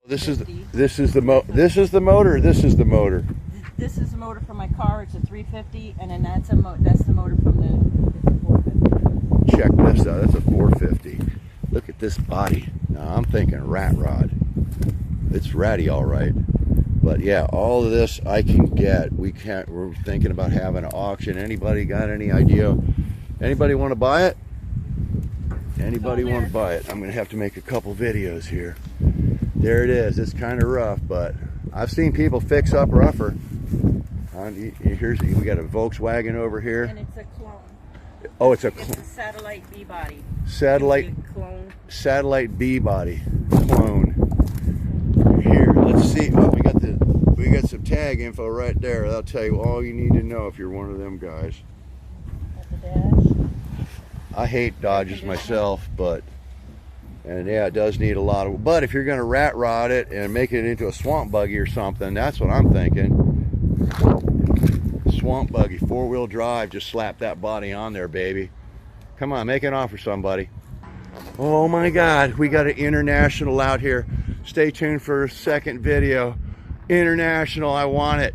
This is the motor. This is the motor. This is the motor for my car. It's a 350, and then that's the motor from the 450. Check this out. That's a 450. Look at this body. Now I'm thinking rat rod. It's ratty, all right. But yeah, all of this I can get. We're thinking about having an auction. Anybody got any idea? Anybody want to buy it? Anybody want to buy it? I'm gonna have to make a couple videos here. There it is. It's kind of rough, but I've seen people fix up rougher. Here's, we got a Volkswagen over here. And it's a clone. Oh, it's a satellite B body. Satellite clone. Satellite B body clone. Here, let's see. Oh, we got some tag info right there. That'll tell you all you need to know if you're one of them guys. At the dash. I hate Dodges myself, and yeah, it does need a lot of, but if you're going to rat rod it and make it into a swamp buggy or something, that's what I'm thinking. Swamp buggy, 4-wheel drive, just slap that body on there, baby. Come on, make an offer, somebody. Oh my God, we got an international out here. Stay tuned for a second video. International, I want it.